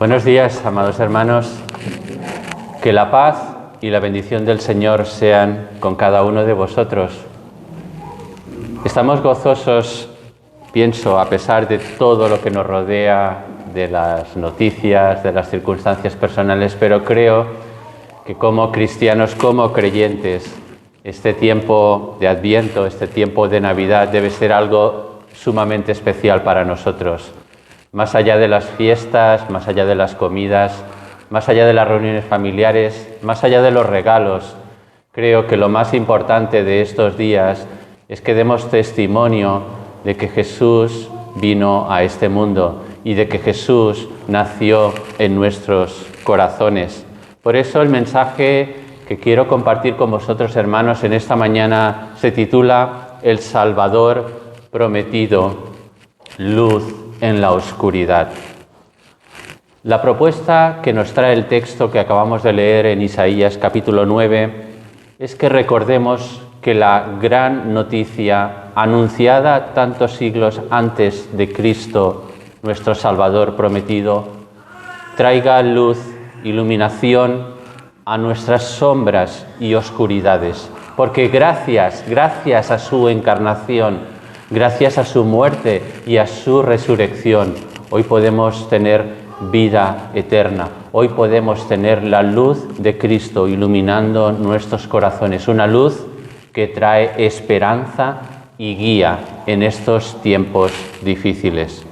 Buenos días, amados hermanos. Que la paz y la bendición del Señor sean con cada uno de vosotros. Estamos gozosos, pienso, a pesar de todo lo que nos rodea, de las noticias, de las circunstancias personales, pero creo que como cristianos, como creyentes, este tiempo de Adviento, este tiempo de Navidad debe ser algo sumamente especial para nosotros. Más allá de las fiestas, más allá de las comidas, más allá de las reuniones familiares, más allá de los regalos, creo que lo más importante de estos días es que demos testimonio de que Jesús vino a este mundo y de que Jesús nació en nuestros corazones. Por eso el mensaje que quiero compartir con vosotros, hermanos, en esta mañana se titula El Salvador prometido, luz en la oscuridad. La propuesta que nos trae el texto que acabamos de leer en Isaías capítulo 9 es que recordemos que la gran noticia anunciada tantos siglos antes de Cristo, nuestro Salvador prometido, traiga luz, iluminación a nuestras sombras y oscuridades, porque gracias a su encarnación, gracias a su muerte y a su resurrección, hoy podemos tener vida eterna. Hoy podemos tener la luz de Cristo iluminando nuestros corazones, una luz que trae esperanza y guía en estos tiempos difíciles.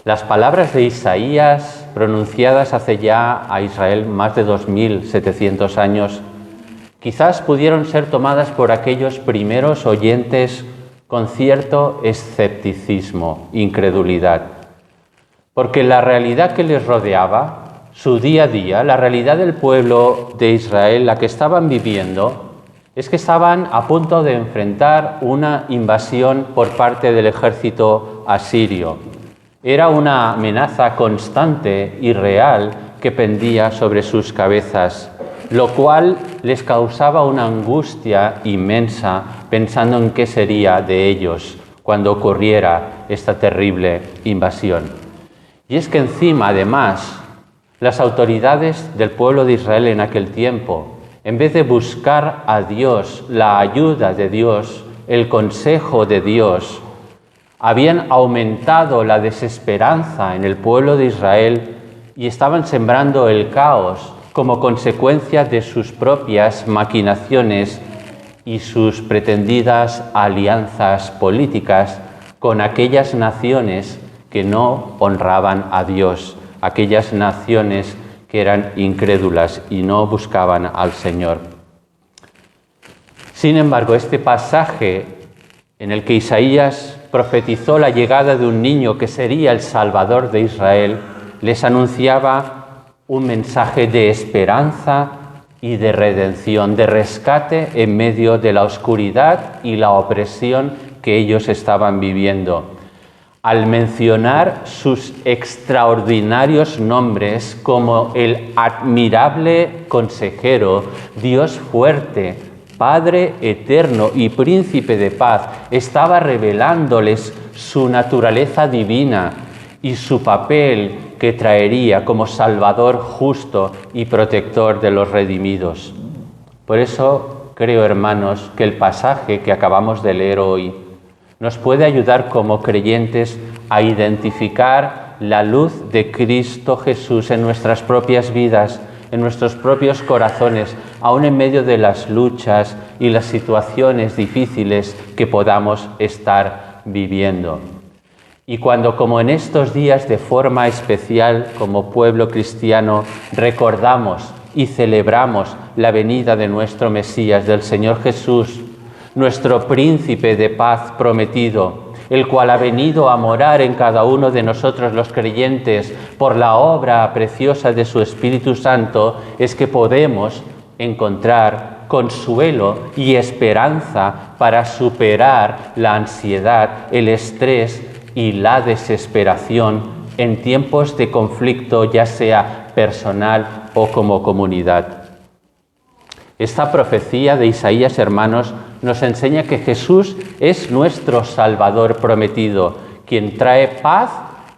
Las palabras de Isaías, pronunciadas hace ya a Israel más de 2700 años, quizás pudieron ser tomadas por aquellos primeros oyentes con cierto escepticismo, incredulidad. Porque la realidad que les rodeaba, su día a día, la realidad del pueblo de Israel, la que estaban viviendo, es que estaban a punto de enfrentar una invasión por parte del ejército asirio. Era una amenaza constante y real que pendía sobre sus cabezas, lo cual les causaba una angustia inmensa pensando en qué sería de ellos cuando ocurriera esta terrible invasión. Y es que encima, además, las autoridades del pueblo de Israel en aquel tiempo, en vez de buscar a Dios, la ayuda de Dios, el consejo de Dios, habían aumentado la desesperanza en el pueblo de Israel y estaban sembrando el caos como consecuencia de sus propias maquinaciones y sus pretendidas alianzas políticas con aquellas naciones que no honraban a Dios, aquellas naciones que eran incrédulas y no buscaban al Señor. Sin embargo, este pasaje en el que Isaías profetizó la llegada de un niño que sería el Salvador de Israel, les anunciaba un mensaje de esperanza y de redención, de rescate en medio de la oscuridad y la opresión que ellos estaban viviendo. Al mencionar sus extraordinarios nombres como el admirable consejero, Dios fuerte, Padre eterno y príncipe de paz, estaba revelándoles su naturaleza divina y su papel que traería como Salvador justo y protector de los redimidos. Por eso creo, hermanos, que el pasaje que acabamos de leer hoy nos puede ayudar como creyentes a identificar la luz de Cristo Jesús en nuestras propias vidas, en nuestros propios corazones, aún en medio de las luchas y las situaciones difíciles que podamos estar viviendo. Y cuando, como en estos días, de forma especial, como pueblo cristiano, recordamos y celebramos la venida de nuestro Mesías, del Señor Jesús, nuestro príncipe de paz prometido, el cual ha venido a morar en cada uno de nosotros los creyentes por la obra preciosa de su Espíritu Santo, es que podemos encontrar consuelo y esperanza para superar la ansiedad, el estrés y la desesperación en tiempos de conflicto, ya sea personal o como comunidad. Esta profecía de Isaías, hermanos, nos enseña que Jesús es nuestro Salvador prometido, quien trae paz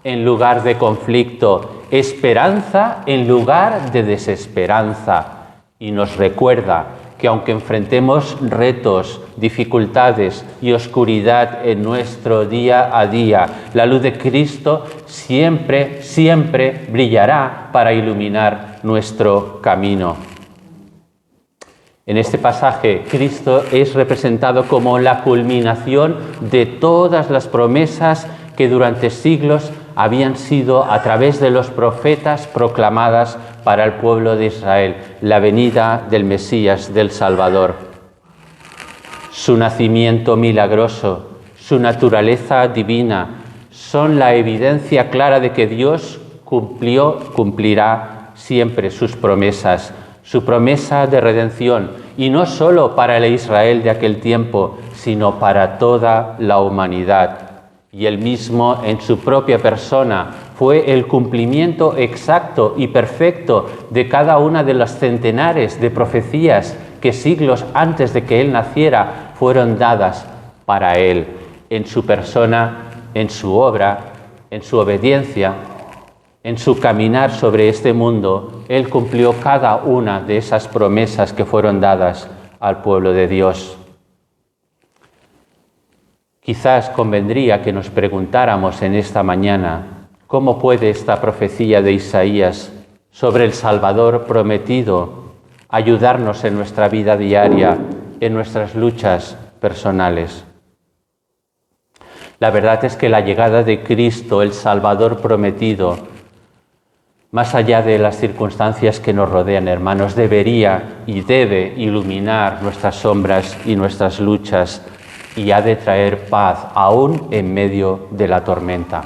en lugar de conflicto, esperanza en lugar de desesperanza. Y nos recuerda que aunque enfrentemos retos, dificultades y oscuridad en nuestro día a día, la luz de Cristo siempre, siempre brillará para iluminar nuestro camino. En este pasaje, Cristo es representado como la culminación de todas las promesas que durante siglos habían sido, a través de los profetas, proclamadas para el pueblo de Israel, la venida del Mesías, del Salvador. Su nacimiento milagroso, su naturaleza divina, son la evidencia clara de que Dios cumplirá siempre sus promesas, su promesa de redención, y no solo para el Israel de aquel tiempo, sino para toda la humanidad. Y él mismo, en su propia persona, fue el cumplimiento exacto y perfecto de cada una de las centenares de profecías que siglos antes de que él naciera fueron dadas para él, en su persona, en su obra, en su obediencia, en su caminar sobre este mundo. Él cumplió cada una de esas promesas que fueron dadas al pueblo de Dios. Quizás convendría que nos preguntáramos en esta mañana, ¿cómo puede esta profecía de Isaías sobre el Salvador prometido ayudarnos en nuestra vida diaria, en nuestras luchas personales? La verdad es que la llegada de Cristo, el Salvador prometido, más allá de las circunstancias que nos rodean, hermanos, debería y debe iluminar nuestras sombras y nuestras luchas, y ha de traer paz aún en medio de la tormenta.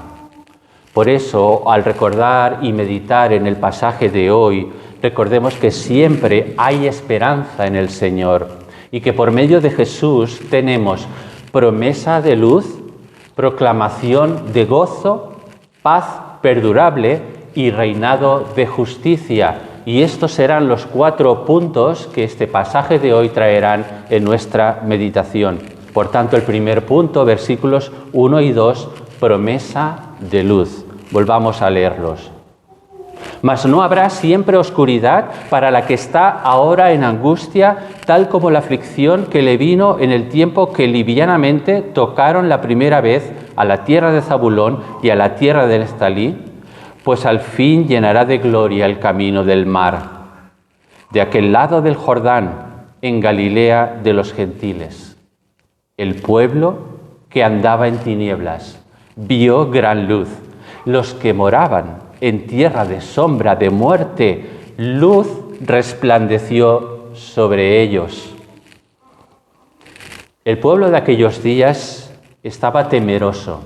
Por eso, al recordar y meditar en el pasaje de hoy, recordemos que siempre hay esperanza en el Señor y que por medio de Jesús tenemos promesa de luz, proclamación de gozo, paz perdurable y reinado de justicia. Y estos serán los 4 puntos que este pasaje de hoy traerán en nuestra meditación. Por tanto, el primer punto, versículos 1 y 2, promesa de luz. Volvamos a leerlos. Mas no habrá siempre oscuridad para la que está ahora en angustia, tal como la aflicción que le vino en el tiempo que livianamente tocaron la primera vez a la tierra de Zabulón y a la tierra de Neftalí, pues al fin llenará de gloria el camino del mar, de aquel lado del Jordán, en Galilea de los gentiles. El pueblo que andaba en tinieblas vio gran luz. Los que moraban en tierra de sombra de muerte, luz resplandeció sobre ellos. El pueblo de aquellos días estaba temeroso,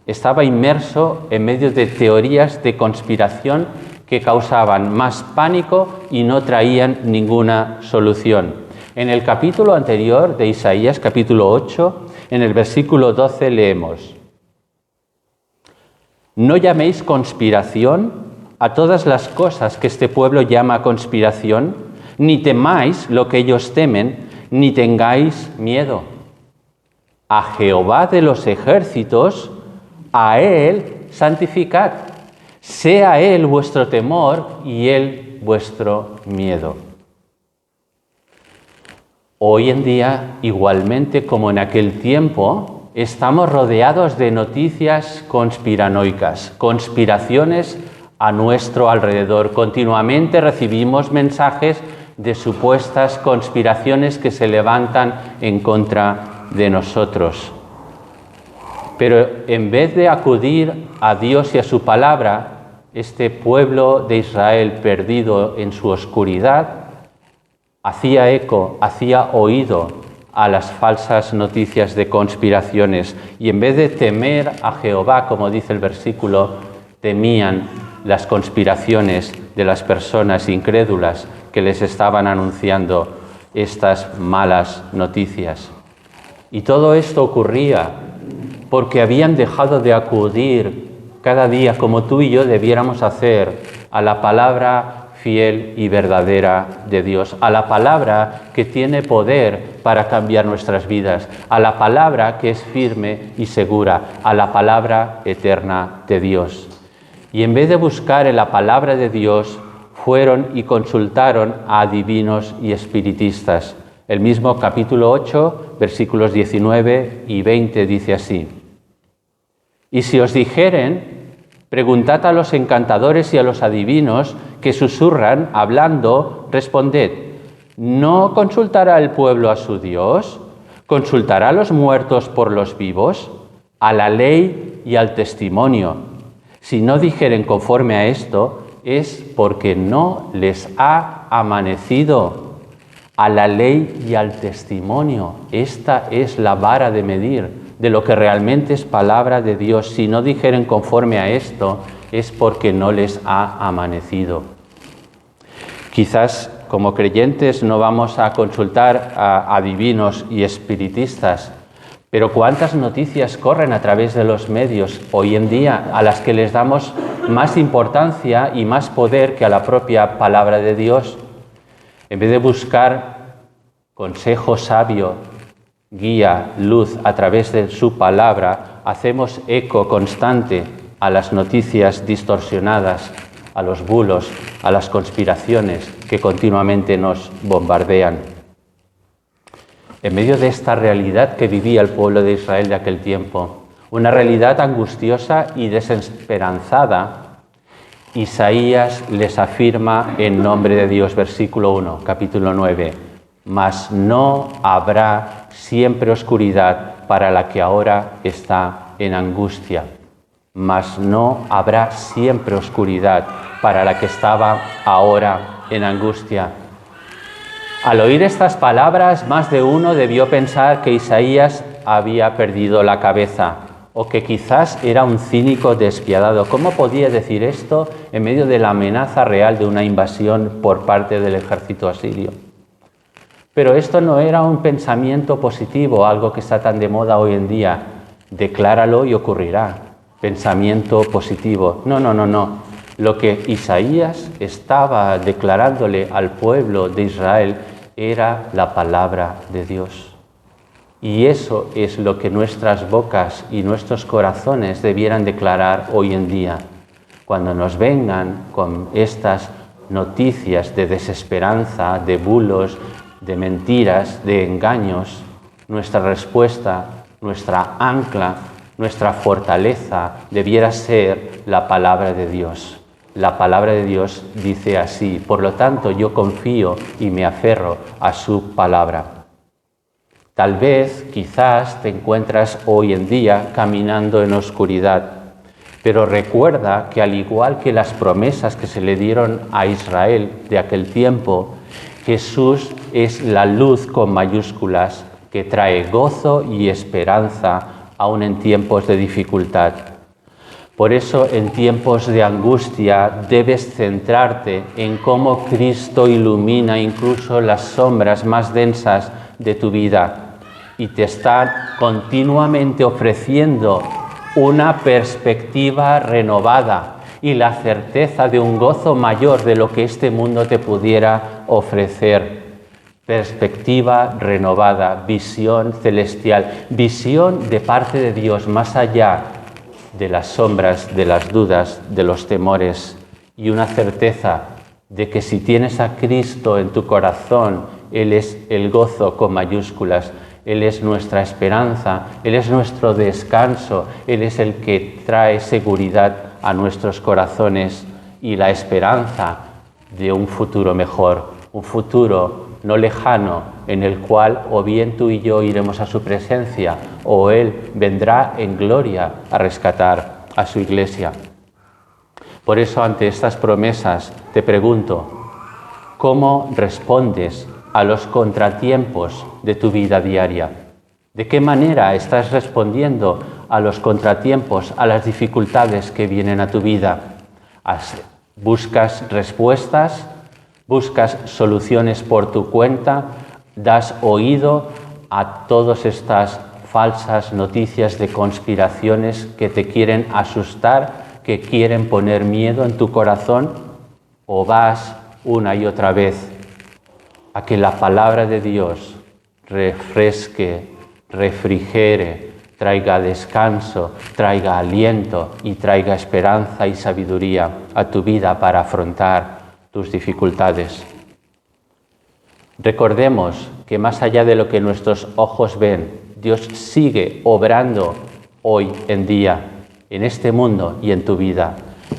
estaba inmerso en medio de teorías de conspiración que causaban más pánico y no traían ninguna solución. En el capítulo anterior de Isaías, capítulo 8, en el versículo 12 leemos: No llaméis conspiración a todas las cosas que este pueblo llama conspiración, ni temáis lo que ellos temen, ni tengáis miedo. A Jehová de los ejércitos, a Él santificad. Sea Él vuestro temor y Él vuestro miedo. Hoy en día, igualmente como en aquel tiempo, estamos rodeados de noticias conspiranoicas, conspiraciones a nuestro alrededor. Continuamente recibimos mensajes de supuestas conspiraciones que se levantan en contra de nosotros. Pero en vez de acudir a Dios y a su palabra, este pueblo de Israel perdido en su oscuridad hacía eco, hacía oído a las falsas noticias de conspiraciones, y en vez de temer a Jehová, como dice el versículo, temían las conspiraciones de las personas incrédulas que les estaban anunciando estas malas noticias. Y todo esto ocurría porque habían dejado de acudir cada día, como tú y yo debiéramos hacer, a la palabra fiel y verdadera de Dios, a la palabra que tiene poder para cambiar nuestras vidas, a la palabra que es firme y segura, a la palabra eterna de Dios. Y en vez de buscar en la palabra de Dios, fueron y consultaron a adivinos y espiritistas. El mismo capítulo 8, versículos 19 y 20 dice así: Y si os dijeren, preguntad a los encantadores y a los adivinos que susurran, hablando, responded, ¿no consultará el pueblo a su Dios? ¿Consultará a los muertos por los vivos? A la ley y al testimonio. Si no dijeren conforme a esto, es porque no les ha amanecido. A la ley y al testimonio. Esta es la vara de medir de lo que realmente es palabra de Dios. Si no dijeren conforme a esto, es porque no les ha amanecido. Quizás como creyentes no vamos a consultar a adivinos y espiritistas, pero ¿cuántas noticias corren a través de los medios hoy en día a las que les damos más importancia y más poder que a la propia palabra de Dios? En vez de buscar consejo sabio, guía, luz a través de su palabra, hacemos eco constante a las noticias distorsionadas, a los bulos, a las conspiraciones que continuamente nos bombardean. En medio de esta realidad que vivía el pueblo de Israel de aquel tiempo, una realidad angustiosa y desesperanzada, Isaías les afirma en nombre de Dios, versículo 1, capítulo 9, «Mas no habrá siempre oscuridad para la que ahora está en angustia». Mas no habrá siempre oscuridad para la que estaba ahora en angustia. Al oír estas palabras, más de uno debió pensar que Isaías había perdido la cabeza o que quizás era un cínico despiadado. ¿Cómo podía decir esto en medio de la amenaza real de una invasión por parte del ejército asirio? Pero esto no era un pensamiento positivo, algo que está tan de moda hoy en día. Decláralo y ocurrirá. Pensamiento positivo. No. Lo que Isaías estaba declarándole al pueblo de Israel era la palabra de Dios. Y eso es lo que nuestras bocas y nuestros corazones debieran declarar hoy en día. Cuando nos vengan con estas noticias de desesperanza, de bulos, de mentiras, de engaños, nuestra respuesta, nuestra ancla, nuestra fortaleza debiera ser la palabra de Dios. La palabra de Dios dice así, por lo tanto yo confío y me aferro a su palabra. Tal vez, quizás, te encuentras hoy en día caminando en oscuridad, pero recuerda que al igual que las promesas que se le dieron a Israel de aquel tiempo, Jesús es la luz con mayúsculas que trae gozo y esperanza aún en tiempos de dificultad. Por eso, en tiempos de angustia, debes centrarte en cómo Cristo ilumina incluso las sombras más densas de tu vida y te está continuamente ofreciendo una perspectiva renovada y la certeza de un gozo mayor de lo que este mundo te pudiera ofrecer. Perspectiva renovada, visión celestial, visión de parte de Dios más allá de las sombras, de las dudas, de los temores y una certeza de que si tienes a Cristo en tu corazón, Él es el gozo con mayúsculas, Él es nuestra esperanza, Él es nuestro descanso, Él es el que trae seguridad a nuestros corazones y la esperanza de un futuro mejor, un futuro no lejano, en el cual o bien tú y yo iremos a su presencia o Él vendrá en gloria a rescatar a su iglesia. Por eso, ante estas promesas, te pregunto, ¿cómo respondes a los contratiempos de tu vida diaria? ¿De qué manera estás respondiendo a los contratiempos, a las dificultades que vienen a tu vida? ¿Buscas respuestas? ¿Buscas soluciones por tu cuenta? ¿Das oído a todas estas falsas noticias de conspiraciones que te quieren asustar, que quieren poner miedo en tu corazón? ¿O vas una y otra vez a que la palabra de Dios refresque, refrigere, traiga descanso, traiga aliento y traiga esperanza y sabiduría a tu vida para afrontar tus dificultades. Recordemos que más allá de lo que nuestros ojos ven, Dios sigue obrando hoy en día, en este mundo y en tu vida.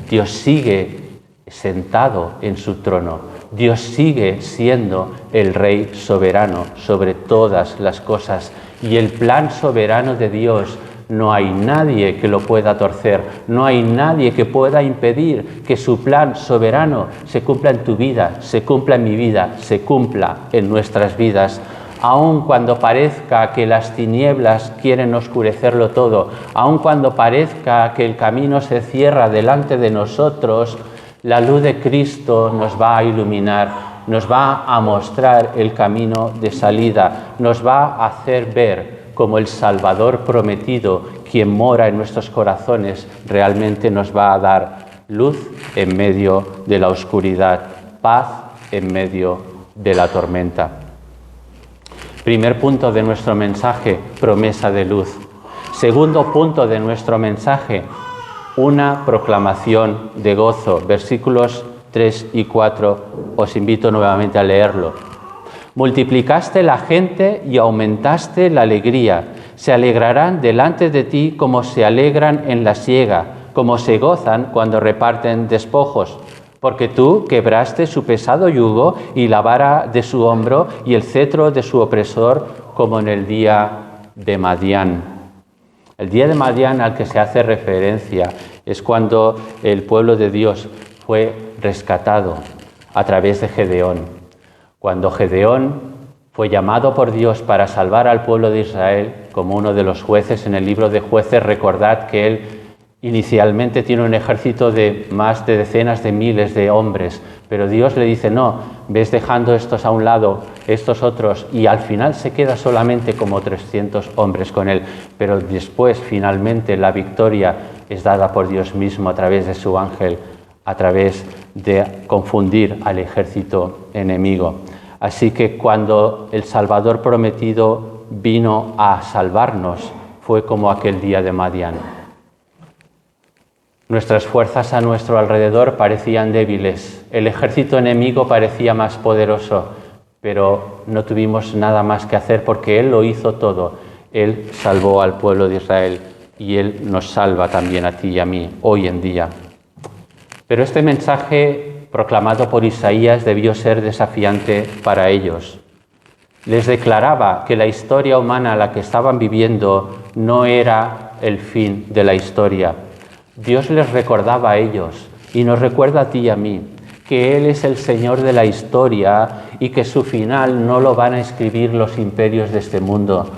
Dios sigue sentado en su trono. Dios sigue siendo el Rey soberano sobre todas las cosas. Y el plan soberano de Dios no hay nadie que lo pueda torcer, no hay nadie que pueda impedir que su plan soberano se cumpla en tu vida, se cumpla en mi vida, se cumpla en nuestras vidas. Aun cuando parezca que las tinieblas quieren oscurecerlo todo, aun cuando parezca que el camino se cierra delante de nosotros, la luz de Cristo nos va a iluminar, nos va a mostrar el camino de salida, nos va a hacer ver como el Salvador prometido, quien mora en nuestros corazones, realmente nos va a dar luz en medio de la oscuridad, paz en medio de la tormenta. Primer punto de nuestro mensaje, promesa de luz. Segundo punto de nuestro mensaje, una proclamación de gozo. Versículos 3 y 4, os invito nuevamente a leerlo. Multiplicaste la gente y aumentaste la alegría. Se alegrarán delante de ti como se alegran en la siega, como se gozan cuando reparten despojos. Porque tú quebraste su pesado yugo y la vara de su hombro y el cetro de su opresor, como en el día de Madián. El día de Madián al que se hace referencia es cuando el pueblo de Dios fue rescatado a través de Gedeón. Cuando Gedeón fue llamado por Dios para salvar al pueblo de Israel, como uno de los jueces en el libro de Jueces, recordad que él inicialmente tiene un ejército de más de decenas de miles de hombres, pero Dios le dice, no, ves dejando estos a un lado, estos otros, y al final se queda solamente como 300 hombres con él, pero después finalmente la victoria es dada por Dios mismo a través de su ángel, a través de confundir al ejército enemigo. Así que cuando el Salvador prometido vino a salvarnos, fue como aquel día de Madián. Nuestras fuerzas a nuestro alrededor parecían débiles, el ejército enemigo parecía más poderoso, pero no tuvimos nada más que hacer porque Él lo hizo todo. Él salvó al pueblo de Israel y Él nos salva también a ti y a mí hoy en día. Pero este mensaje proclamado por Isaías debió ser desafiante para ellos. Les declaraba que la historia humana a la que estaban viviendo no era el fin de la historia. Dios les recordaba a ellos y nos recuerda a ti y a mí que Él es el Señor de la historia y que su final no lo van a escribir los imperios de este mundo,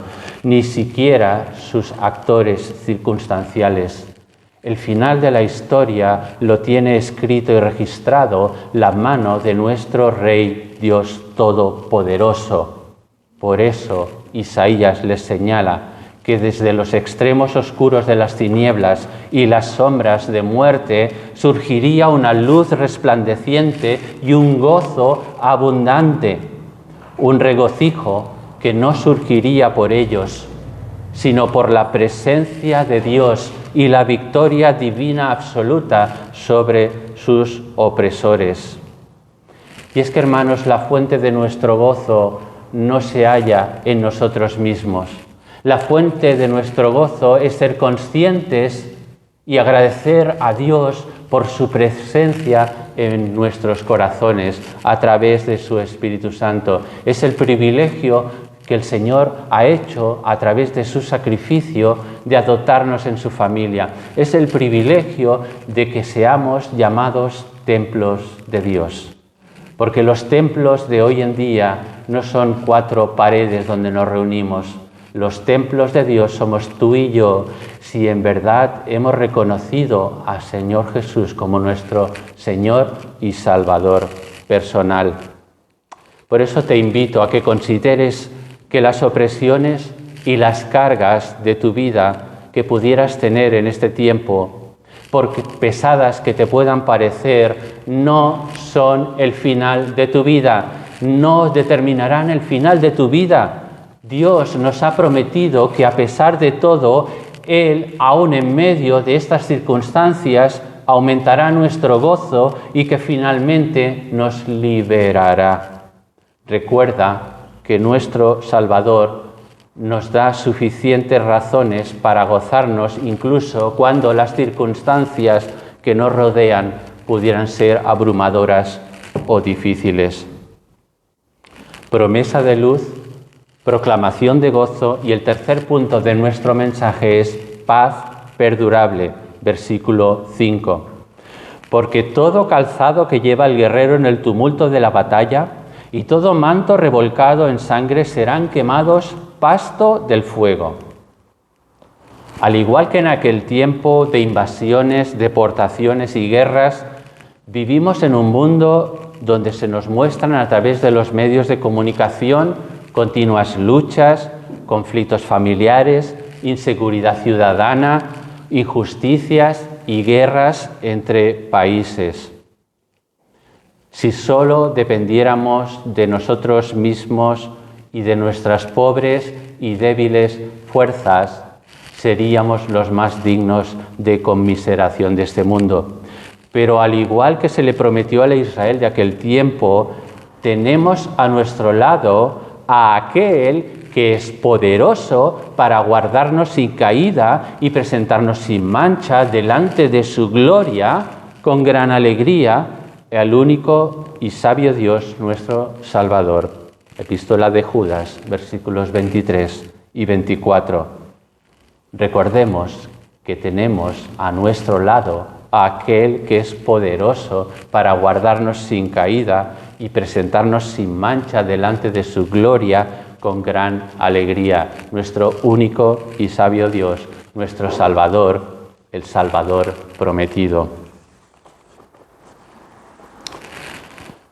ni siquiera sus actores circunstanciales. El final de la historia lo tiene escrito y registrado la mano de nuestro Rey Dios Todopoderoso. Por eso Isaías les señala que desde los extremos oscuros de las tinieblas y las sombras de muerte surgiría una luz resplandeciente y un gozo abundante, un regocijo que no surgiría por ellos, sino por la presencia de Dios y la victoria divina absoluta sobre sus opresores. Y es que, hermanos, la fuente de nuestro gozo no se halla en nosotros mismos. La fuente de nuestro gozo es ser conscientes y agradecer a Dios por su presencia en nuestros corazones a través de su Espíritu Santo. Es el privilegio que el Señor ha hecho a través de su sacrificio de adoptarnos en su familia. Es el privilegio de que seamos llamados templos de Dios. Porque los templos de hoy en día no son 4 paredes donde nos reunimos. Los templos de Dios somos tú y yo, si en verdad hemos reconocido al Señor Jesús como nuestro Señor y Salvador personal. Por eso te invito a que consideres que las opresiones y las cargas de tu vida que pudieras tener en este tiempo, por pesadas que te puedan parecer, no son el final de tu vida, no determinarán el final de tu vida. Dios nos ha prometido que a pesar de todo, Él, aun en medio de estas circunstancias, aumentará nuestro gozo y que finalmente nos liberará. Recuerda que nuestro Salvador nos da suficientes razones para gozarnos, incluso cuando las circunstancias que nos rodean pudieran ser abrumadoras o difíciles. Promesa de luz, proclamación de gozo, y el tercer punto de nuestro mensaje es paz perdurable, versículo 5. Porque todo calzado que lleva el guerrero en el tumulto de la batalla y todo manto revolcado en sangre serán quemados pasto del fuego. Al igual que en aquel tiempo de invasiones, deportaciones y guerras, vivimos en un mundo donde se nos muestran a través de los medios de comunicación continuas luchas, conflictos familiares, inseguridad ciudadana, injusticias y guerras entre países. Si solo dependiéramos de nosotros mismos y de nuestras pobres y débiles fuerzas, seríamos los más dignos de conmiseración de este mundo. Pero al igual que se le prometió a Israel de aquel tiempo, tenemos a nuestro lado a aquel que es poderoso para guardarnos sin caída y presentarnos sin mancha delante de su gloria con gran alegría, al único y sabio Dios, nuestro Salvador. Epístola de Judas, versículos 23 y 24. Recordemos que tenemos a nuestro lado a aquel que es poderoso para guardarnos sin caída y presentarnos sin mancha delante de su gloria con gran alegría. Nuestro único y sabio Dios, nuestro Salvador, el Salvador prometido.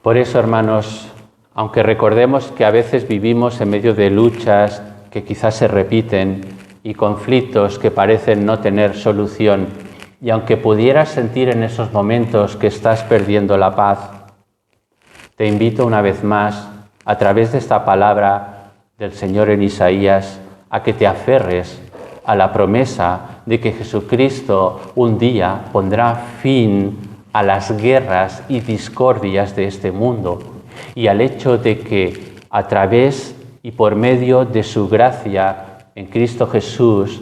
Por eso, hermanos, aunque recordemos que a veces vivimos en medio de luchas que quizás se repiten y conflictos que parecen no tener solución, y aunque pudieras sentir en esos momentos que estás perdiendo la paz, te invito una vez más, a través de esta palabra del Señor en Isaías, a que te aferres a la promesa de que Jesucristo un día pondrá fin a las guerras y discordias de este mundo y al hecho de que a través y por medio de su gracia en Cristo Jesús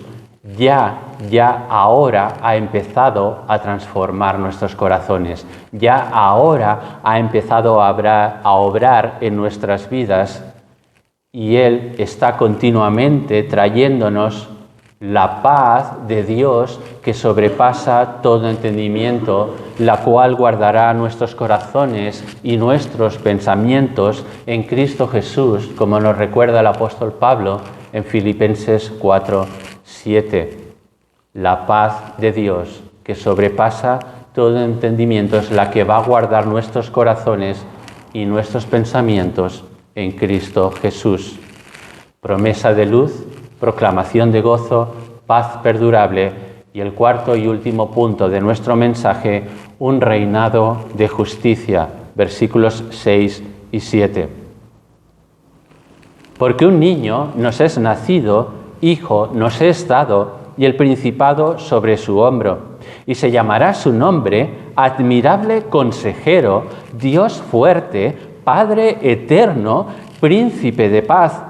ya ahora ha empezado a transformar nuestros corazones, ya ahora ha empezado a obrar en nuestras vidas y Él está continuamente trayéndonos la paz de Dios que sobrepasa todo entendimiento, la cual guardará nuestros corazones y nuestros pensamientos en Cristo Jesús, como nos recuerda el apóstol Pablo en Filipenses 4:7. La paz de Dios que sobrepasa todo entendimiento es la que va a guardar nuestros corazones y nuestros pensamientos en Cristo Jesús. Promesa de luz, proclamación de gozo, paz perdurable y el cuarto y último punto de nuestro mensaje, un reinado de justicia, versículos 6 y 7. Porque un niño nos es nacido, hijo nos es dado, y el principado sobre su hombro, y se llamará su nombre Admirable Consejero, Dios fuerte, Padre eterno, Príncipe de paz.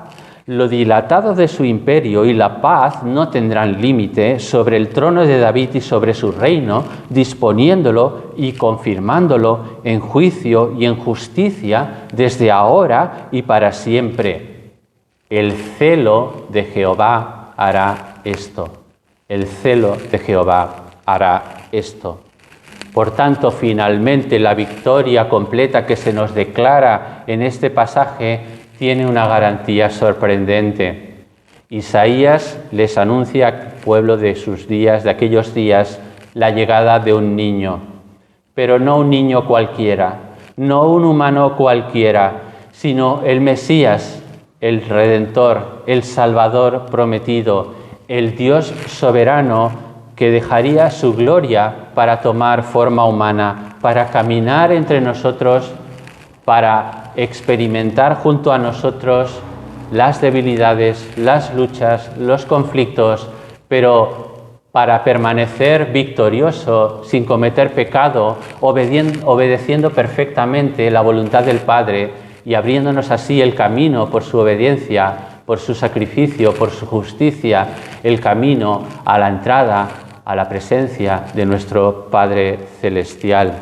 Lo dilatado de su imperio y la paz no tendrán límite sobre el trono de David y sobre su reino, disponiéndolo y confirmándolo en juicio y en justicia desde ahora y para siempre. El celo de Jehová hará esto. El celo de Jehová hará esto. Por tanto, finalmente, la victoria completa que se nos declara en este pasaje tiene una garantía sorprendente. Isaías les anuncia al pueblo de sus días, de aquellos días, la llegada de un niño, pero no un niño cualquiera, no un humano cualquiera, sino el Mesías, el Redentor, el Salvador prometido, el Dios soberano que dejaría su gloria para tomar forma humana, para caminar entre nosotros, para experimentar junto a nosotros las debilidades, las luchas, los conflictos, pero para permanecer victorioso, sin cometer pecado, obedeciendo perfectamente la voluntad del Padre y abriéndonos así el camino por su obediencia, por su sacrificio, por su justicia, el camino a la entrada, a la presencia de nuestro Padre Celestial.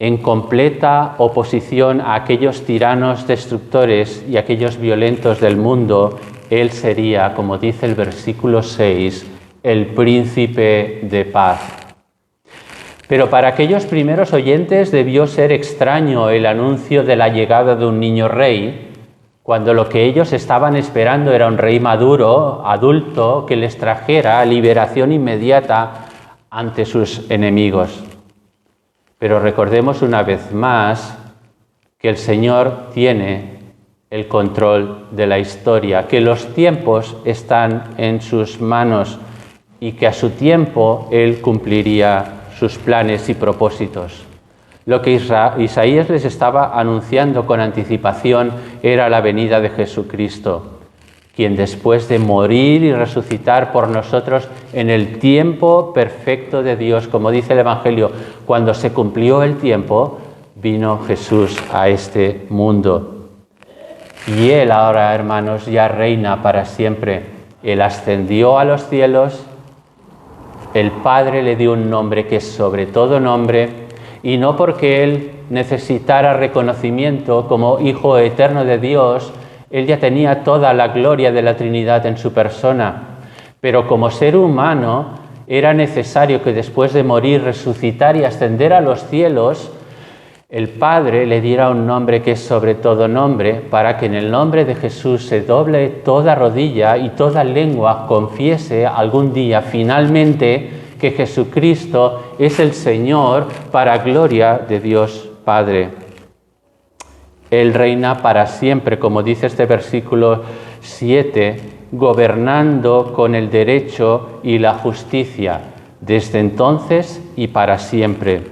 En completa oposición a aquellos tiranos destructores y aquellos violentos del mundo, Él sería, como dice el versículo 6, el príncipe de paz. Pero para aquellos primeros oyentes debió ser extraño el anuncio de la llegada de un niño rey, cuando lo que ellos estaban esperando era un rey maduro, adulto, que les trajera liberación inmediata ante sus enemigos. Pero recordemos una vez más que el Señor tiene el control de la historia, que los tiempos están en sus manos y que a su tiempo Él cumpliría sus planes y propósitos. Lo que Isaías les estaba anunciando con anticipación era la venida de Jesucristo, quien después de morir y resucitar por nosotros en el tiempo perfecto de Dios, como dice el Evangelio, cuando se cumplió el tiempo, vino Jesús a este mundo. Y Él ahora, hermanos, ya reina para siempre. Él ascendió a los cielos, el Padre le dio un nombre que es sobre todo nombre, y no porque Él necesitara reconocimiento como Hijo eterno de Dios, Él ya tenía toda la gloria de la Trinidad en su persona, pero como ser humano era necesario que después de morir, resucitar y ascender a los cielos, el Padre le diera un nombre que es sobre todo nombre, para que en el nombre de Jesús se doble toda rodilla y toda lengua confiese algún día finalmente que Jesucristo es el Señor para gloria de Dios Padre. Él reina para siempre, como dice este versículo 7, gobernando con el derecho y la justicia, desde entonces y para siempre.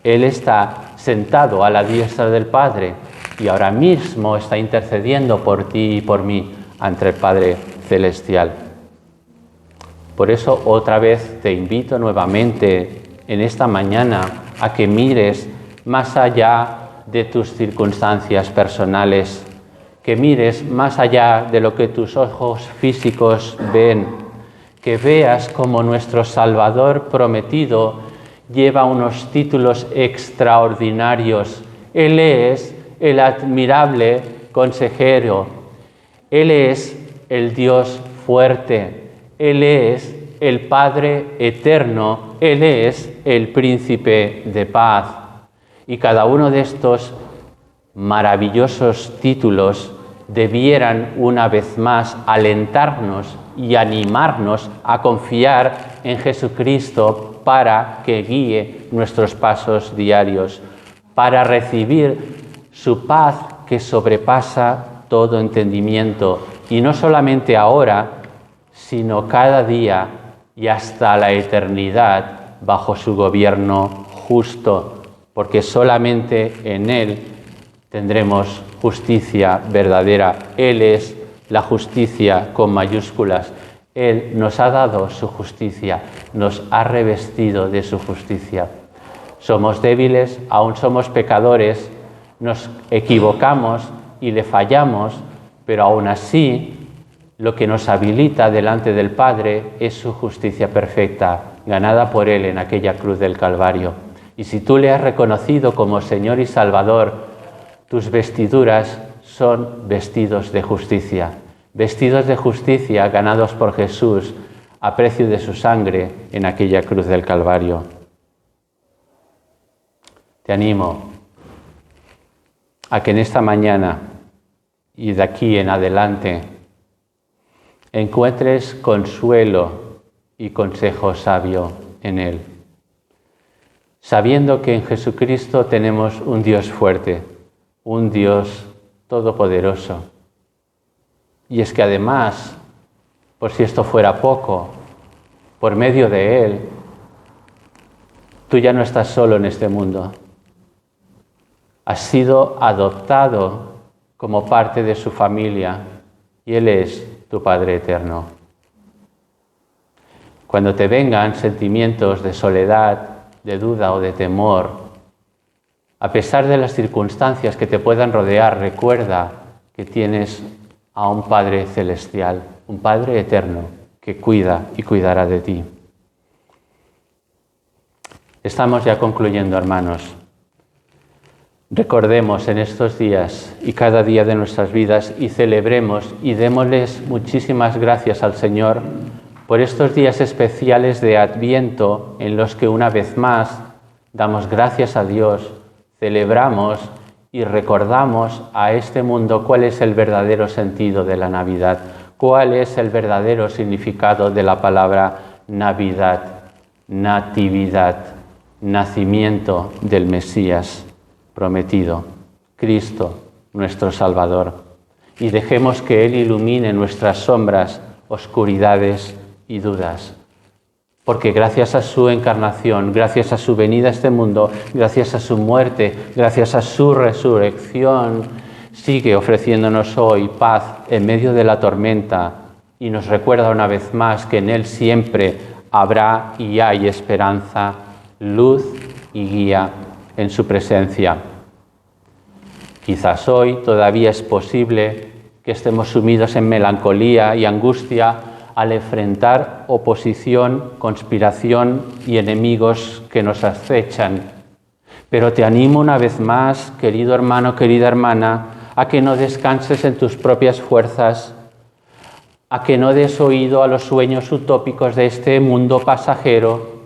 Él está sentado a la diestra del Padre y ahora mismo está intercediendo por ti y por mí ante el Padre Celestial. Por eso otra vez te invito nuevamente en esta mañana a que mires más allá de tus circunstancias personales, que mires más allá de lo que tus ojos físicos ven, que veas como nuestro Salvador prometido lleva unos títulos extraordinarios. Él es el admirable consejero, Él es el Dios fuerte, Él es el Padre eterno, Él es el príncipe de paz. Y cada uno de estos maravillosos títulos debieran una vez más alentarnos y animarnos a confiar en Jesucristo para que guíe nuestros pasos diarios, para recibir su paz que sobrepasa todo entendimiento, y no solamente ahora, sino cada día y hasta la eternidad bajo su gobierno justo, porque solamente en Él tendremos justicia verdadera. Él es la justicia con mayúsculas. Él nos ha dado su justicia, nos ha revestido de su justicia. Somos débiles, aún somos pecadores, nos equivocamos y le fallamos, pero aún así lo que nos habilita delante del Padre es su justicia perfecta, ganada por Él en aquella cruz del Calvario. Y si tú le has reconocido como Señor y Salvador, tus vestiduras son vestidos de justicia ganados por Jesús a precio de su sangre en aquella cruz del Calvario. Te animo a que en esta mañana y de aquí en adelante encuentres consuelo y consejo sabio en Él, sabiendo que en Jesucristo tenemos un Dios fuerte, un Dios todopoderoso. Y es que además, por si esto fuera poco, por medio de Él, tú ya no estás solo en este mundo. Has sido adoptado como parte de su familia y Él es tu Padre eterno. Cuando te vengan sentimientos de soledad, de duda o de temor, a pesar de las circunstancias que te puedan rodear, recuerda que tienes a un Padre celestial, un Padre eterno que cuida y cuidará de ti. Estamos ya concluyendo, hermanos. Recordemos en estos días y cada día de nuestras vidas y celebremos y démosles muchísimas gracias al Señor por estos días especiales de Adviento en los que una vez más damos gracias a Dios, celebramos y recordamos a este mundo cuál es el verdadero sentido de la Navidad, cuál es el verdadero significado de la palabra Navidad, natividad, nacimiento del Mesías prometido, Cristo, nuestro Salvador. Y dejemos que Él ilumine nuestras sombras, oscuridades y dudas. Porque gracias a su encarnación, gracias a su venida a este mundo, gracias a su muerte, gracias a su resurrección, sigue ofreciéndonos hoy paz en medio de la tormenta y nos recuerda una vez más que en Él siempre habrá y hay esperanza, luz y guía en su presencia. Quizás hoy todavía es posible que estemos sumidos en melancolía y angustia al enfrentar oposición, conspiración y enemigos que nos acechan. Pero te animo una vez más, querido hermano, querida hermana, a que no descanses en tus propias fuerzas, a que no des oído a los sueños utópicos de este mundo pasajero,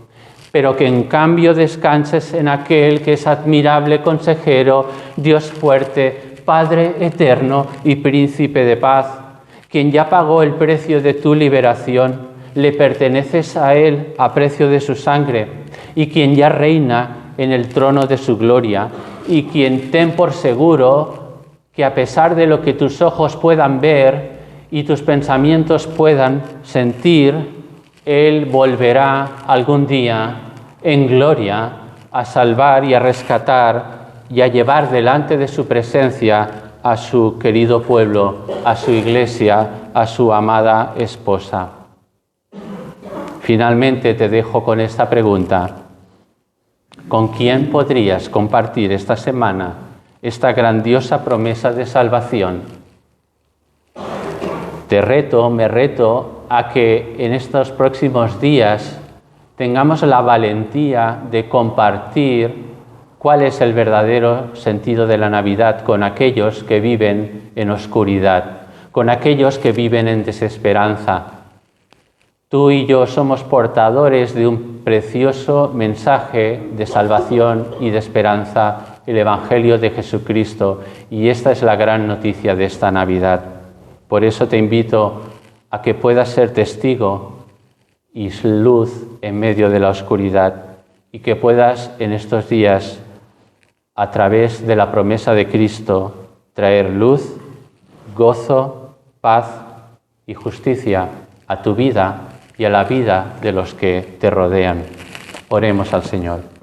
pero que en cambio descanses en aquel que es admirable consejero, Dios fuerte, Padre eterno y príncipe de paz, quien ya pagó el precio de tu liberación, le perteneces a Él a precio de su sangre, y quien ya reina en el trono de su gloria, y quien ten por seguro que a pesar de lo que tus ojos puedan ver y tus pensamientos puedan sentir, Él volverá algún día en gloria a salvar y a rescatar y a llevar delante de su presencia a su querido pueblo, a su iglesia, a su amada esposa. Finalmente te dejo con esta pregunta. ¿Con quién podrías compartir esta semana esta grandiosa promesa de salvación? Me reto a que en estos próximos días tengamos la valentía de compartir cuál es el verdadero sentido de la Navidad con aquellos que viven en oscuridad, con aquellos que viven en desesperanza. Tú y yo somos portadores de un precioso mensaje de salvación y de esperanza, el Evangelio de Jesucristo, y esta es la gran noticia de esta Navidad. Por eso te invito a que puedas ser testigo y luz en medio de la oscuridad y que puedas en estos días, a través de la promesa de Cristo, traer luz, gozo, paz y justicia a tu vida y a la vida de los que te rodean. Oremos al Señor.